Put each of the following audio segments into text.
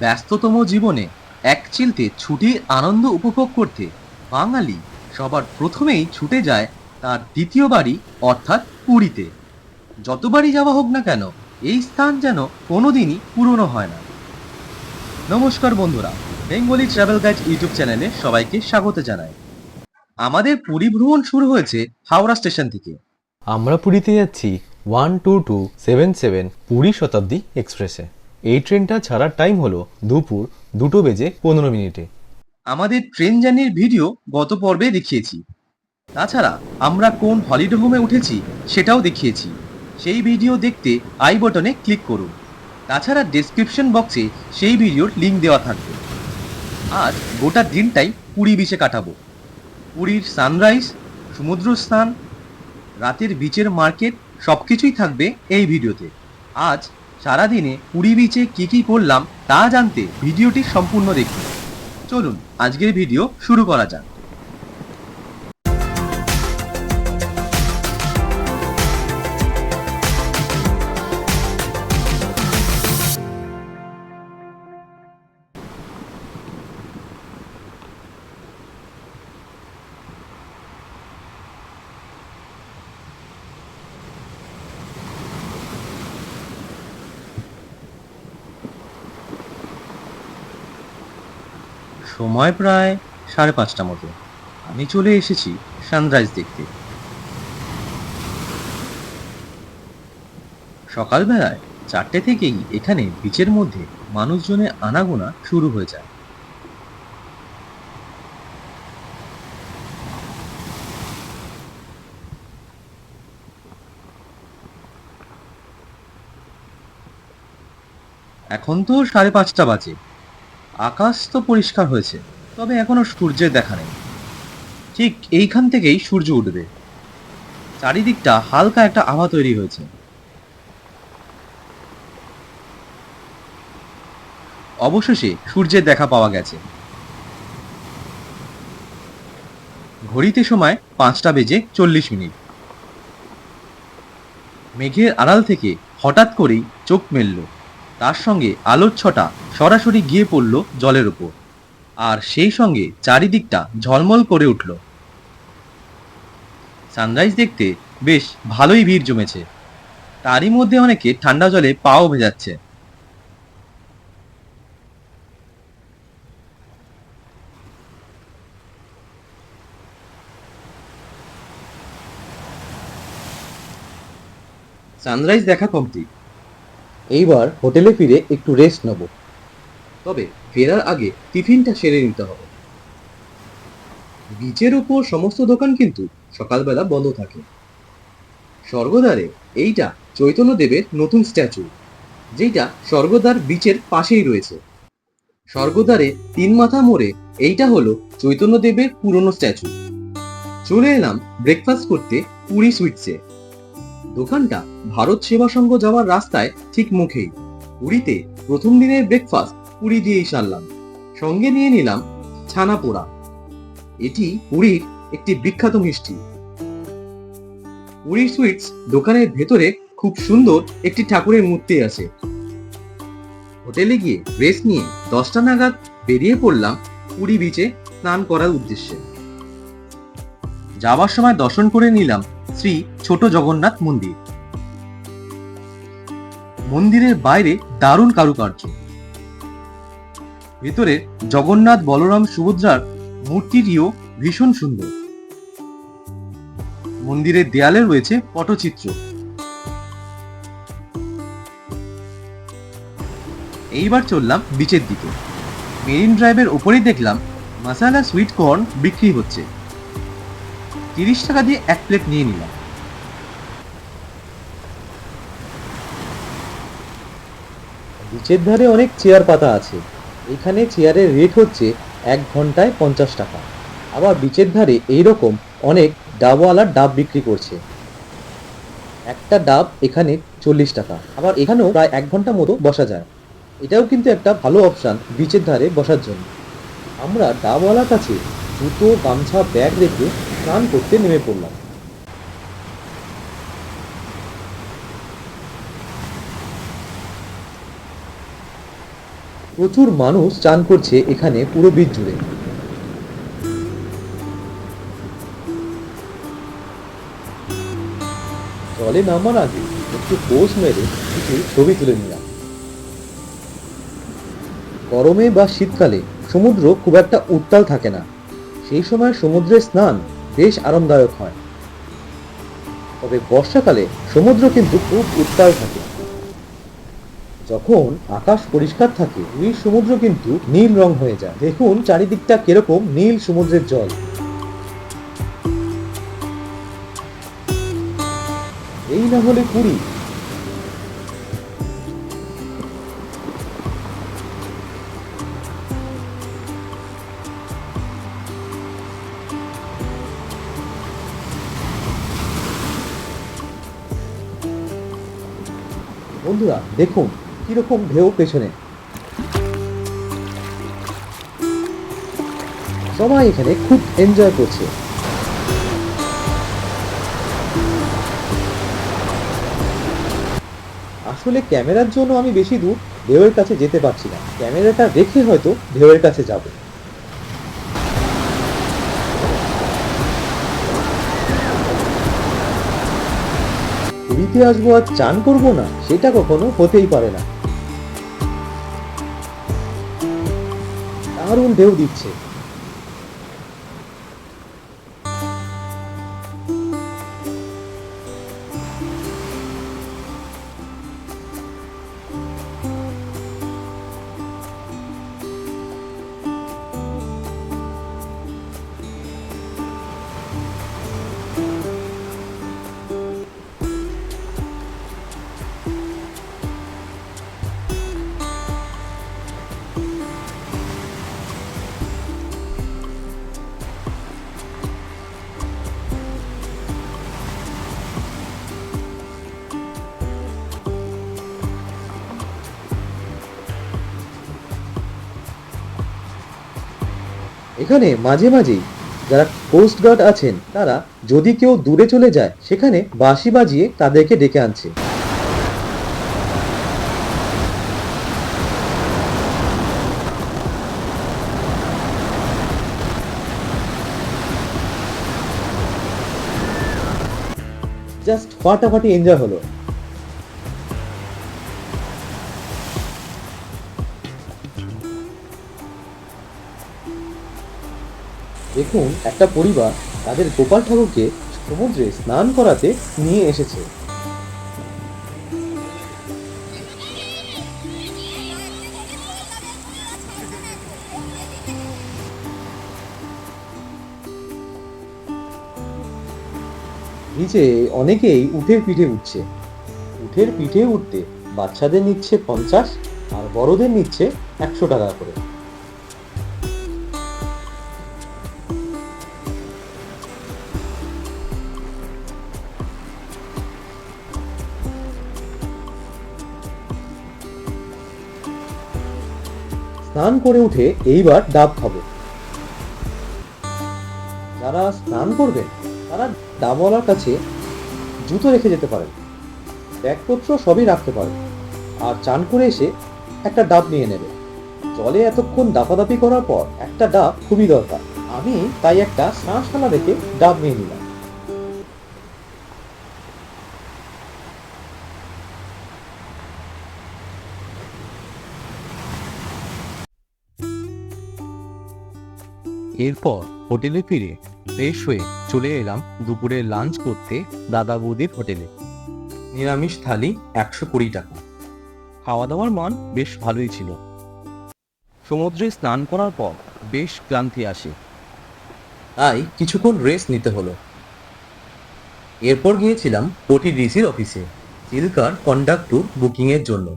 ব্যস্ততম জীবনে একচিলতে ছুটির আনন্দ উপভোগ করতে বাঙালি সবার প্রথমেই ছুটে যায় তার দ্বিতীয় বাড়ি অর্থাৎ পুরীতে। যতবারই যাওয়া হোক না কেন, এই স্থান যেন কোনোদিনই পুরনো হয় না। নমস্কার বন্ধুরা, বেঙ্গলি ট্রাভেল গাইড ইউটিউব চ্যানেলে সবাইকে স্বাগত জানাই। আমাদের পুরী ভ্রমণ শুরু হয়েছে হাওড়া স্টেশন থেকে। আমরা পুরীতে যাচ্ছি 12277 পুরী শতাব্দী এক্সপ্রেসে। এই ট্রেনটা ছাড়ার টাইম হলো দুপুর 2:15 আমাদের ট্রেন জার্নির ভিডিও গত পর্বে দেখিয়েছি। তাছাড়া আমরা কোন হলিডে হোমে উঠেছি সেটাও দেখিয়েছি। সেই ভিডিও দেখতে আই বটনে ক্লিক করুন। তাছাড়া ডেসক্রিপশন বক্সে সেই ভিডিওর লিংক দেওয়া থাকবে। আজ গোটা দিনটাই পুরী বিচে কাটাবো। পুরীর সানরাইজ, সমুদ্র স্নান, রাতের বিচের মার্কেট সবকিছুই থাকবে এই ভিডিওতে। আজ সারাদিনে পুরী বিচে কি কি করলাম তা জানতে ভিডিওটি সম্পূর্ণ দেখুন। চলুন আজকের ভিডিও শুরু করা যাক। সময় প্রায় 5:30 মতো। আমি চলে এসেছি সানরাইজ দেখতে। সকালবেলায় 4টে থেকেই এখানে বিচের মধ্যে মানুষজনের আনাগোনা শুরু হয়ে যায়। এখন তো 5:30 বাজে। আকাশ তো পরিষ্কার হয়েছে, তবে এখনো সূর্যের দেখা নেই। ঠিক এইখান থেকেই সূর্য উঠবে। চারিদিকটা হালকা একটা আভা তৈরি হয়েছে। অবশেষে সূর্যের দেখা পাওয়া গেছে। ঘড়িতে সময় 5:40। মেঘের আড়াল থেকে হঠাৎ করেই চোখ মেলল। তার সঙ্গে আলোর ছটা সরাসরি গিয়ে পড়ল জলের উপর, আর সেই সঙ্গে চারিদিকটা ঝলমল করে উঠল। সানরাইজ দেখতে বেশ ভালোই ভিড় জমেছে। তারই মধ্যে অনেকে ঠান্ডা জলে পাও ভেজাচ্ছে। সানরাইজ দেখা কমপ্লিট। এইবার হোটেলে ফিরে একটু রেস্ট নেব। তবে ফেরার আগে টিফিনটা সেরে নিতে হবে। বিচের উপর সমস্ত দোকান কিন্তু সকালবেলা বন্ধ থাকে। স্বর্গদ্বারে এইটা চৈতন্যদেবের নতুন স্ট্যাচু, যেটা স্বর্গদ্বার বিচের পাশেই রয়েছে। স্বর্গদ্বারে 3 মাথা মোড়ে এইটা হলো চৈতন্যদেবের পুরনো স্ট্যাচু। চলে এলাম ব্রেকফাস্ট করতে পুরী সুইটসে। দোকানটা ভারত সেবা সংঘ যাওয়ার রাস্তায় ঠিক মুখেই। পুরীতে প্রথম দিনের ব্রেকফাস্ট পুরি দিয়েই সারলাম। সঙ্গে নিয়ে নিলাম ছানা পোড়া। এটি পুরীর একটি বিখ্যাত মিষ্টি। পুরী সুইটস দোকানের ভেতরে খুব সুন্দর একটি ঠাকুরের মূর্তি আছে। হোটেলে গিয়ে রেস্ট নিয়ে 10টা নাগাদ বেরিয়ে পড়লাম পুরী বিচে স্নান করার উদ্দেশ্যে। যাওয়ার সময় দর্শন করে নিলাম শ্রী ছোট জগন্নাথ মন্দির। মন্দিরের বাইরে দারুণ কারুকার্য। ভেতরে জগন্নাথ, বলরাম, সুভদ্রার মূর্তিটিও ভীষণ সুন্দর। মন্দিরের দেয়ালে রয়েছে পটচিত্র। এইবার চললাম বিচের দিকে। মেরিন ড্রাইভের ওপরেই দেখলাম মশালা সুইট কর্ন বিক্রি হচ্ছে। 30 টাকা দিয়ে 1 প্লেট নিয়ে নিলাম। বিচের ধারে অনেক চেয়ার পাতা আছে। এখানে চেয়ারের রেট হচ্ছে 1 ঘন্টায় 50 টাকা। আবার বিচের ধারে এইরকম অনেক ডাবওয়ালা ডাব বিক্রি করছে। একটা ডাব এখানে 40 টাকা। আবার এখানেও প্রায় 1 ঘন্টা মতো বসা যায়। এটাও কিন্তু একটা ভালো অপশান বিচের ধারে বসার জন্য। আমরা ডাবওয়ালার কাছে জুতো, গামছা, ব্যাগ রেখে স্নান করতে নেমে পড়লাম। প্রচুর মানুষ চান করছে এখানে পুরো বিচ জুড়ে। জলে নামার আগে একটু পোজ মেরে কিছু ছবি তুলে নিলাম। গরমে বা শীতকালে সমুদ্র খুব একটা উত্তাল থাকে না, সেই সময় সমুদ্রে স্নান বেশ আরামদায়ক হয়। তবে বর্ষাকালে সমুদ্র কিন্তু খুব উত্তাল থাকে। যখন আকাশ পরিষ্কার থাকে ওই সমুদ্র কিন্তু নীল রং হয়ে যায়। দেখুন চারিদিকটা কিরকম নীল সমুদ্রের জল। এই না হলে পুরী। বন্ধুরা দেখুন কিরকম ঢেউ পেছনে। সবাই এখানে খুব এনজয় করছে। আসলে ক্যামেরার জন্য আমি বেশি দূর ঢেউয়ের কাছে যেতে পারছি না, ক্যামেরাটা রেখে হয়তো ঢেউয়ের কাছে যাব। পুরীতে আসবো আর চান করবো না, সেটা কখনো হতেই পারে না। দারুণ ঢেউ দিচ্ছে। এখানে মাঝে মাঝেই যারা কোস্ট গার্ড আছেন তারা যদি কেউ দূরে চলে যায় সেখানে বাঁশি বাজিয়ে তাদেরকে ডেকে আনছে। জাস্ট ফাটাফাটি এনজয় হলো। দেখুন একটা পরিবার তাদের গোপাল ঠাকুরকে সমুদ্রে স্নান করাতে নিয়ে এসেছে। নিচে অনেকেই উটের পিঠে উঠছে। উটের পিঠে উঠতে বাচ্চাদের নিচ্ছে 50 আর বড়দের নিচ্ছে 100 টাকা করে। স্নান করে উঠে এইবার ডাব খাবো। যারা স্নান করবেন তারা ডাবওয়ালার কাছে জুতো রেখে যেতে পারেন, ব্যাগপত্র সবই রাখতে পারেন, আর চান করে এসে একটা ডাব নিয়ে নেবে। জলে এতক্ষণ দাপাদাপি করার পর একটা ডাব খুবই দরকার। আমি তাই একটা শাঁসখানা রেখে ডাব নিয়ে নিলাম। এরপর হোটেলে ফিরে ফ্রেশ হয়ে চলে এলাম দুপুরে লাঞ্চ করতে দাদা বৌদির হোটেলে। নিরামিষ থালি 120 টাকা। খাওয়া দাওয়ার মান বেশ ভালোই ছিল। সমুদ্রে স্নান করার পর বেশ ক্লান্তি আসে, তাই কিছুক্ষণ রেস্ট নিতে হলো। এরপর গিয়েছিলাম ওটিডিসির অফিসে চিল্কার কন্ডাক্ট ট্যুর বুকিংয়ের জন্য।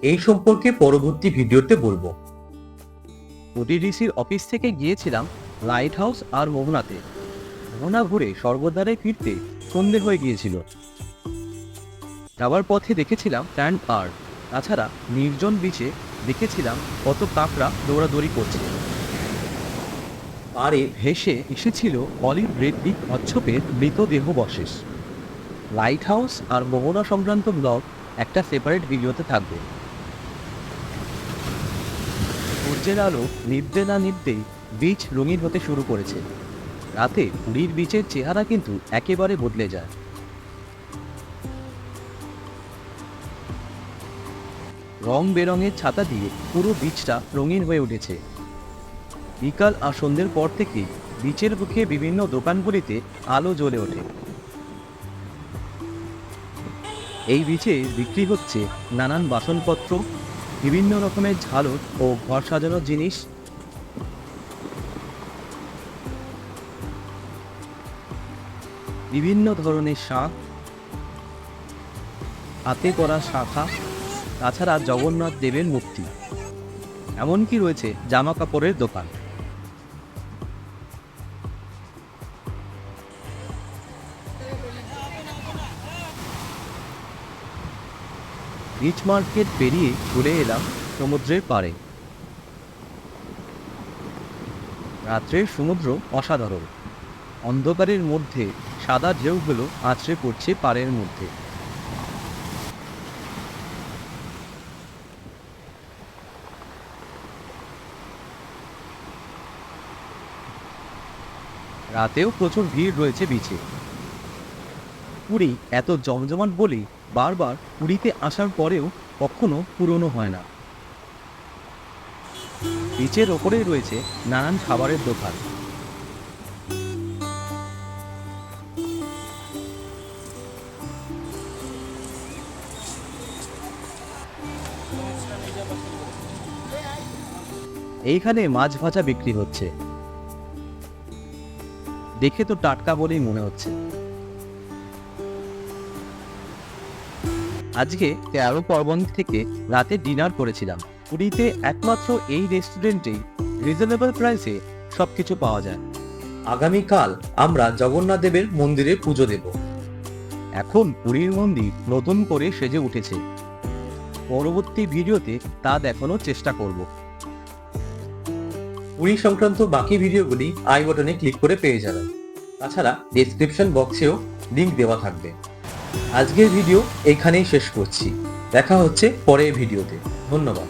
এই সম্পর্কে পরবর্তী ভিডিওতে বলবো। ওটিডিসির অফিস থেকে গিয়েছিলাম লাইট হাউস আর মোহনাতে। মোহনা ঘুরে স্বর্গদ্বারে ফিরতে সন্ধে হয়ে গিয়েছিল। যাওয়ার পথে দেখেছিলাম স্যান্ড আর্ট, তাছাড়া নির্জন বিচে দেখেছিলাম কত কাঁকড়া দৌড়াদৌড়ি করছে। পাড়ে ভেসে এসেছিল অলিভ রেডলি কচ্ছপের মৃতদেহাবশেষ। লাইট হাউস আর মোহনা সংক্রান্ত ব্লগ একটা সেপারেট ভিডিওতে থাকবে। সূর্যের আলো নিভতে না নিভতেই বিচ রঙিন হতে শুরু করেছে। রাতে পুরীর বিচের চেহারা কিন্তু একেবারে বদলে যায়। রং বেরঙের ছাতা দিয়ে পুরো বিচটা রঙিন হয়ে উঠেছে। বিকাল আর সন্ধ্যের পর থেকে বিচের বুকে বিভিন্ন দোকানগুলিতে আলো জ্বলে ওঠে। এই বিচে বিক্রি হচ্ছে নানান বাসনপত্র, বিভিন্ন রকমের ঝালর ও ঘর সাজানোর জিনিস। বিভিন্ন ধরনের শাঁখ, হাতে করা শাখা, তাছাড়া জগন্নাথ দেবের মূর্তি, এমনকি রয়েছে জামা কাপড়ের দোকান। বিচ মার্কেট পেরিয়ে চলে এলাম সমুদ্রের পাড়ে। রাত্রের সমুদ্র অসাধারণ। অন্ধকারের মধ্যে সাদা ঢেউগুলো আছড়ে পড়ছে পাড়ের মধ্যে। রাতেও প্রচুর ভিড় রয়েছে বিচে। পুরী এত জমজমাট বলেই বারবার পুরীতে আসার পরেও কখনো পুরনো হয় না। বিচের ওপরেই রয়েছে নানান খাবারের দোকান। এইখানে মাছ ভাজা বিক্রি হচ্ছে, দেখে তো টাটকা বলেই মনে হচ্ছে। আজকে 13 পর্বণ থেকে রাতে ডিনার করেছিলাম। পুরীতে একমাত্র এই রেস্টুরেন্টেই রিজনেবল প্রাইসে সবকিছু পাওয়া যায়। আগামীকাল আমরা জগন্নাথ দেবের মন্দিরে পুজো দেব। এখন পুরীর মন্দির নতুন করে সেজে উঠেছে। পরবর্তী ভিডিওতে তা দেখানোর চেষ্টা করব। পুরী সংক্রান্ত বাকি ভিডিওগুলি আই বাটনে ক্লিক করে পেয়ে যাবেন। তাছাড়া ডেসক্রিপশন বক্সেও লিংক দেওয়া থাকবে। আজকের ভিডিও এখানেই শেষ করছি। দেখা হচ্ছে পরের ভিডিওতে। ধন্যবাদ।